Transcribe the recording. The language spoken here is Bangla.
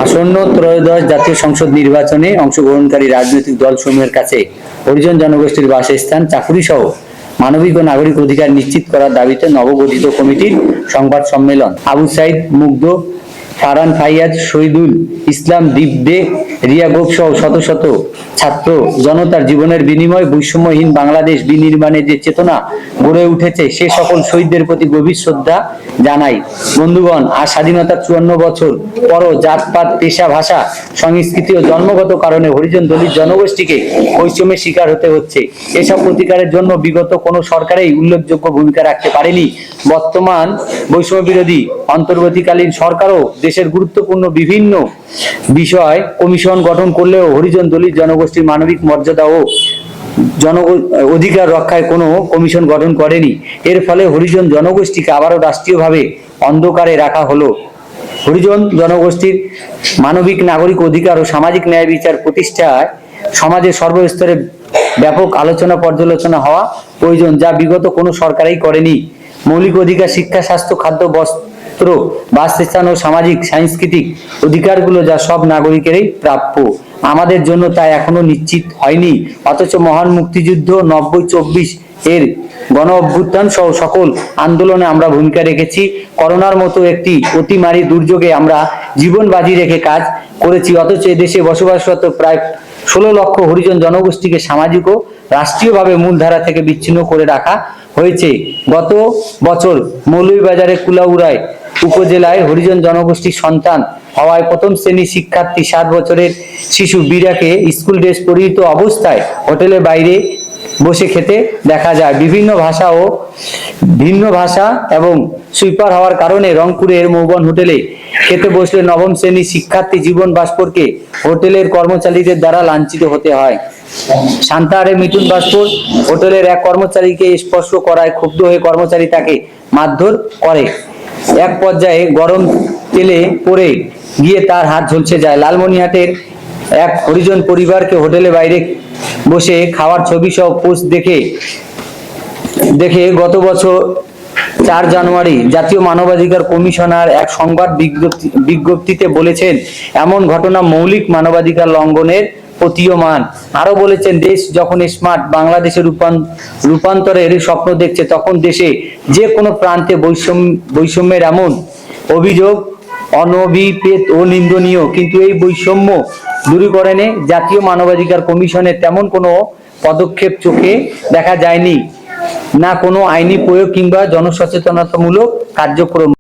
আসন্ন ত্রয়োদশ জাতীয় সংসদ নির্বাচনে অংশগ্রহণকারী রাজনৈতিক দলসমূহের কাছে হরিজন জনগোষ্ঠীর বাসস্থান, চাকুরি সহ মানবিক ও নাগরিক অধিকার নিশ্চিত করার দাবিতে নবগঠিত কমিটির সংবাদ সম্মেলন। আবু সাইদ, মুগ্ধ, ফারহান ফাইয়াজ, শহীদুল ইসলাম, দীপ দে, রিয়া গোপ সহ শত শত ছাত্র জনতার জীবনের বিনিময়ে বৈষম্যহীন বাংলাদেশ বিনির্মাণের যে চেতনা গড়ে উঠেছে, সে সকল শহীদদের প্রতি গভীর শ্রদ্ধা জানাই। বন্ধুগণ, আজ স্বাধীনতার 54 বছর পরও জাতপাত, পেশা, ভাষা, সংস্কৃতি ও জন্মগত কারণে হরিজন দলিত জনগোষ্ঠীকে বৈষম্যের শিকার হতে হচ্ছে। এসব প্রতিকারের জন্য বিগত কোনো সরকারেই উল্লেখযোগ্য ভূমিকা রাখতে পারেনি। বর্তমান বৈষম্য বিরোধী অন্তর্বর্তীকালীন সরকারও দেশের গুরুত্বপূর্ণ বিভিন্ন বিষয় কমিশন গঠন করলেও হরিজন দলিত জনগোষ্ঠীর মানবিক মর্যাদা ও অধিকার রক্ষায় কোনো কমিশন গঠন করেনি। এর ফলে হরিজন জনগোষ্ঠীকে আবারও রাষ্ট্রীয়ভাবে অন্ধকারে রাখা হলো। হরিজন জনগোষ্ঠীর মানবিক নাগরিক অধিকার ও সামাজিক ন্যায় বিচার প্রতিষ্ঠায় সমাজের সর্বস্তরে ব্যাপক আলোচনা পর্যালোচনা হওয়া প্রয়োজন, যা বিগত কোনো সরকারই করেনি। মৌলিক অধিকার, শিক্ষা, স্বাস্থ্য, খাদ্য, বস্ত্র, বাসস্থান ও সামাজিক সাংস্কৃতিক অধিকারগুলো যা সব নাগরিকেরই প্রাপ্য, আমাদের জন্য তা এখনো নিশ্চিত হয়নি। অথচ মহান মুক্তিযুদ্ধ, 90-24 এর গণ অভ্যুত্থান সহ সকল আন্দোলনে আমরা ভূমিকা রেখেছি। করোনার মতো একটি অতিমারী দুর্যোগে আমরা জীবন বাজি রেখে কাজ করেছি। অথচ এদেশে বসবাসরত প্রায় 16 লক্ষ হরিজন জনগোষ্ঠীকে সামাজিক ও রাষ্ট্রীয়ভাবে মূলধারা থেকে বিচ্ছিন্ন করে রাখা হয়েছে। গত বছর মৌলভীবাজারের কুলাউড়ায় উপজেলায় হরিজন জনগোষ্ঠীর সন্তান হওয়ায় প্রথম শ্রেণীর শিক্ষার্থী 7 বছরের শিশু বীরাকে স্কুল ড্রেস পরিহিত অবস্থায় হোটেলের বাইরে বসে খেতে দেখা যায়। বিভিন্ন ভাষা ও ভিন্ন ভাষা এবং সুইপার হওয়ার কারণে রংপুরের মৌবন হোটেলে খেতে বসলে 9ম শ্রেণীর শিক্ষার্থী জীবন ভাস্করকে হোটেলের কর্মচারীদের দ্বারা লাঞ্ছিত হতে হয়। সান্তাহারে মিঠুন ভাস্কর হোটেলের এক কর্মচারীকে স্পর্শ করায় ক্ষুব্ধ হয়ে কর্মচারী তাকে মারধর করে। এক পর্যায়ে গরম তেলে পড়ে গিয়ে তার হাত ঝলসে যায়। লালমনিরহাটের এক হরিজন পরিবারকে হোটেলের বাইরে বসে খাওয়ার ছবি সহ পোস্ট দেখে গত বছর 4 জানুয়ারি জাতীয় মানবাধিকার কমিশনার এক সংবাদ বিজ্ঞপ্তিতে বলেছেন, এমন ঘটনা মৌলিক মানবাধিকার লঙ্ঘনের প্রতীয়মান। আরো বলেছেন, দেশ যখন স্মার্ট বাংলাদেশের রূপান্তরের স্বপ্ন দেখছে, তখন দেশে যে কোনো প্রান্তে বৈষম্যের এমন অভিযোগ অনভিপ্রেত ও নিন্দনীয়। কিন্তু এই বৈষম্য দূরীকরণে জাতীয় মানবাধিকার কমিশনের তেমন কোনো পদক্ষেপ চোখে দেখা যায়নি, না কোনো আইনি প্রয়োগ কিংবা জনসচেতনতামূলক কার্যক্রম।